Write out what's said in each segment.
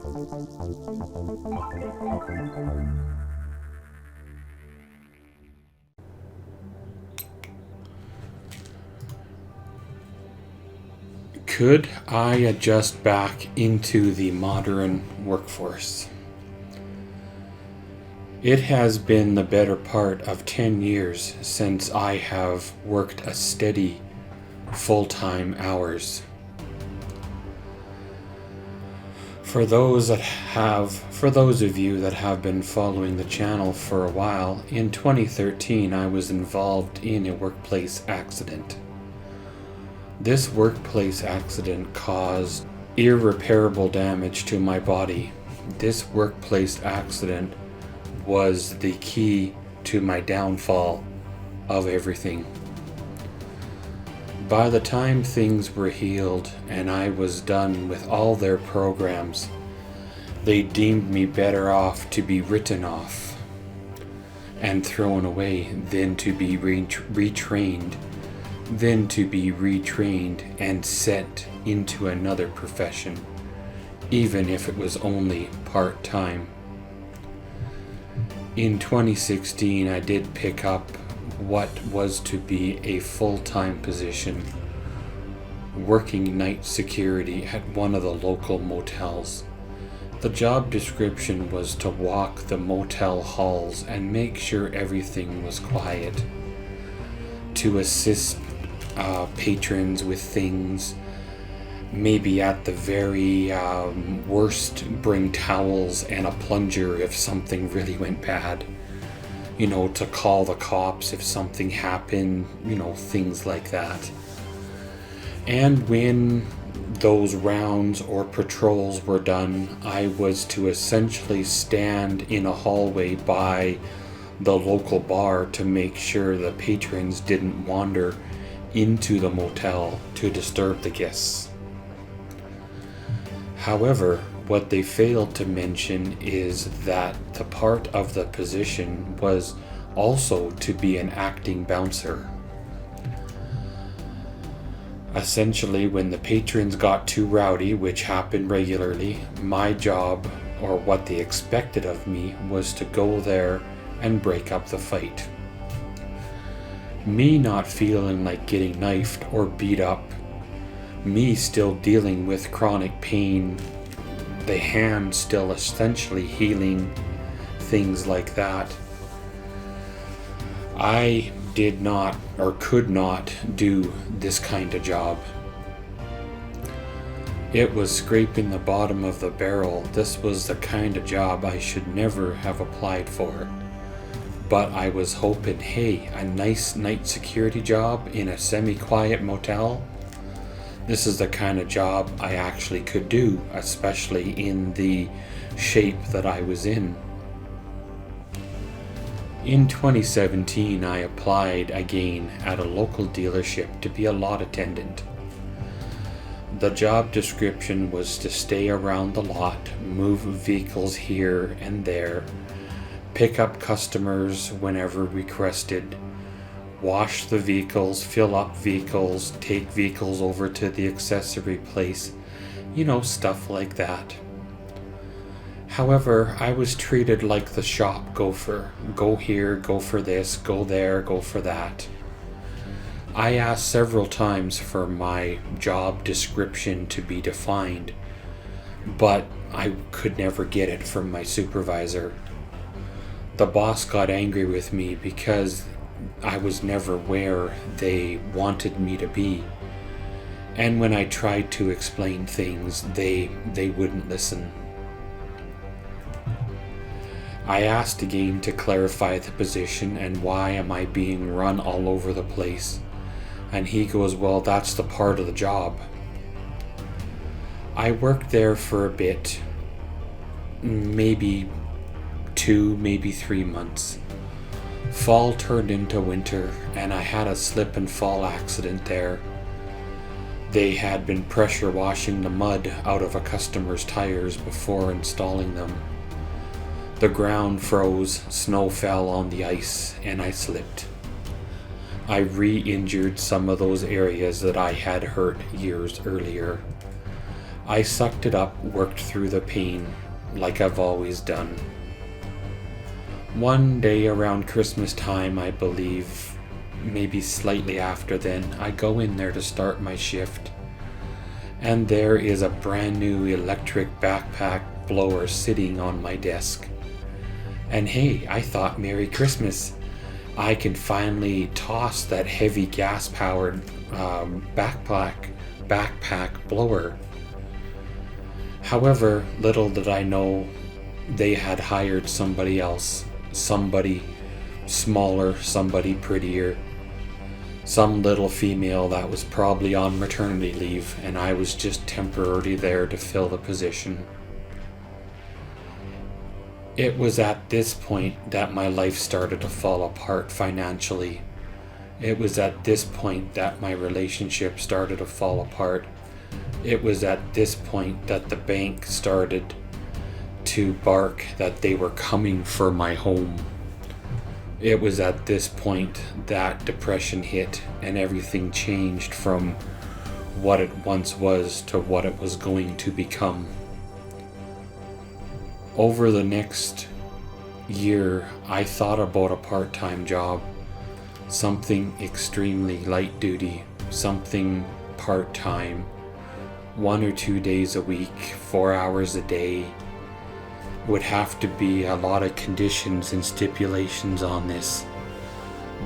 Could I adjust back into the modern workforce? It has been the better part of 10 years since I have worked a steady full-time hours. For those of you that have been following the channel for a while, in 2013 I was involved in a workplace accident. This workplace accident caused irreparable damage to my body. This workplace accident was the key to my downfall of everything. By the time things were healed and I was done with all their programs, they deemed me better off to be written off and thrown away than to be retrained and sent into another profession, even if it was only part-time. In 2016, I did pick up what was to be a full-time position, working night security at one of the local motels. The job description was to walk the motel halls and make sure everything was quiet, to assist patrons with things, maybe at the very worst bring towels and a plunger if something really went bad, to call the cops if something happened, things like that. And when those rounds or patrols were done, I was to essentially stand in a hallway by the local bar to make sure the patrons didn't wander into the motel to disturb the guests. However, what they failed to mention is that the part of the position was also to be an acting bouncer. Essentially, when the patrons got too rowdy, which happened regularly, my job, or what they expected of me, was to go there and break up the fight. Me not feeling like getting knifed or beat up, me still dealing with chronic pain, the hand still essentially healing, things like that. I did not or could not do this kind of job. It was scraping the bottom of the barrel. This was the kind of job I should never have applied for. But I was hoping, hey, a nice night security job in a semi-quiet motel? This is the kind of job I actually could do, especially in the shape that I was in. In 2017, I applied again at a local dealership to be a lot attendant. The job description was to stay around the lot, move vehicles here and there, pick up customers whenever requested, wash the vehicles, fill up vehicles, take vehicles over to the accessory place, stuff like that. However, I was treated like the shop gopher. Go here, go for this, go there, go for that. I asked several times for my job description to be defined, but I could never get it from my supervisor. The boss got angry with me because I was never where they wanted me to be. And when I tried to explain things, they wouldn't listen. I asked again to clarify the position and why am I being run all over the place. And he goes, well, that's the part of the job. I worked there for a bit, maybe 2, maybe 3 months. Fall turned into winter and I had a slip and fall accident there. They had been pressure washing the mud out of a customer's tires before installing them. The ground froze, snow fell on the ice, and I slipped. I re-injured some of those areas that I had hurt years earlier. I sucked it up, worked through the pain, like I've always done. One day around Christmas time, I believe, maybe slightly after then, I go in there to start my shift. And there is a brand new electric backpack blower sitting on my desk. And hey, I thought, Merry Christmas. I can finally toss that heavy gas-powered backpack blower. However, little did I know they had hired somebody else, somebody smaller, somebody prettier, some little female that was probably on maternity leave, and I was just temporarily there to fill the position. It was at this point that my life started to fall apart financially. It was at this point that my relationship started to fall apart. It was at this point that the bank started to bark that they were coming for my home. It was at this point that depression hit and everything changed from what it once was to what it was going to become. Over the next year, I thought about a part-time job, something extremely light duty, something part-time, 1 or 2 days a week, 4 hours a day. Would have to be a lot of conditions and stipulations on this.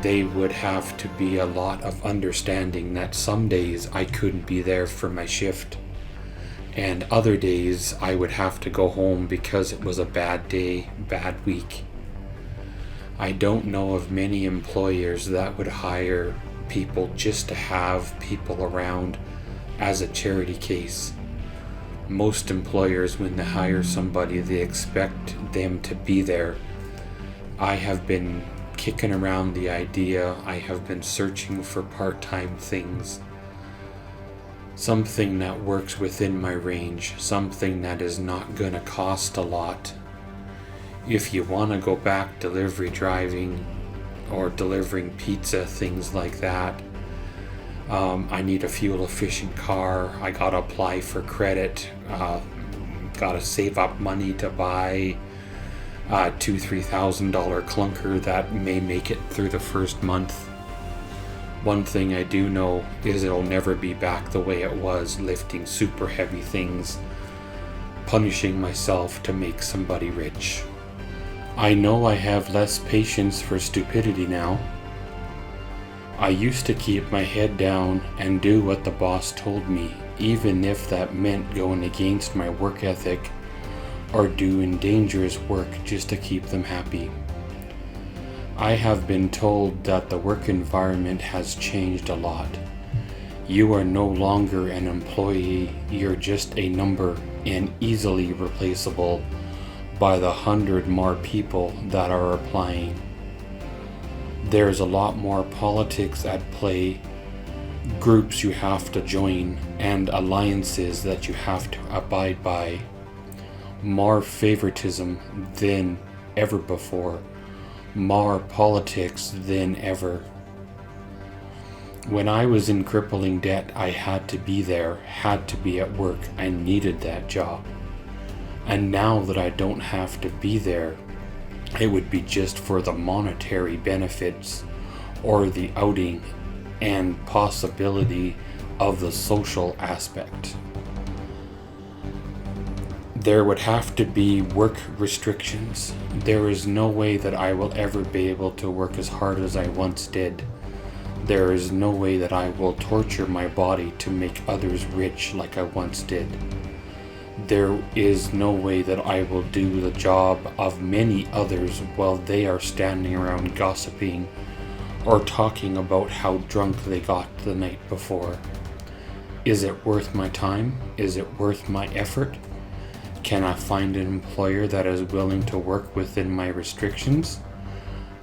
They would have to be a lot of understanding that some days I couldn't be there for my shift, and other days I would have to go home because it was a bad day, bad week. I don't know of many employers that would hire people just to have people around as a charity case. Most employers, when they hire somebody, they expect them to be there. I have been kicking around the idea, I have been searching for part-time things. Something that works within my range, something that is not gonna cost a lot. If you want to go back delivery driving or delivering pizza, things like that, I need a fuel efficient car, I gotta apply for credit, gotta save up money to buy a $2,000-3,000 clunker that may make it through the first month. One thing I do know is it'll never be back the way it was, lifting super heavy things, punishing myself to make somebody rich. I know I have less patience for stupidity now. I used to keep my head down and do what the boss told me, even if that meant going against my work ethic or doing dangerous work just to keep them happy. I have been told that the work environment has changed a lot. You are no longer an employee, you're just a number and easily replaceable by the 100 more people that are applying. There's a lot more politics at play, groups you have to join, and alliances that you have to abide by. More favoritism than ever before. More politics than ever. When I was in crippling debt, I had to be there, had to be at work. I needed that job. And now that I don't have to be there, it would be just for the monetary benefits or the outing and possibility of the social aspect. There would have to be work restrictions. There is no way that I will ever be able to work as hard as I once did. There is no way that I will torture my body to make others rich like I once did. There is no way that I will do the job of many others while they are standing around gossiping or talking about how drunk they got the night before. Is it worth my time? Is it worth my effort? Can I find an employer that is willing to work within my restrictions?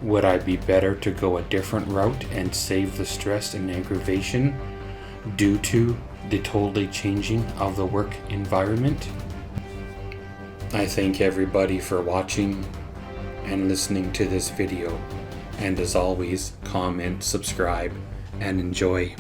Would I be better to go a different route and save the stress and aggravation due to the totally changing of the work environment? I thank everybody for watching and listening to this video, and as always, comment, subscribe, and enjoy.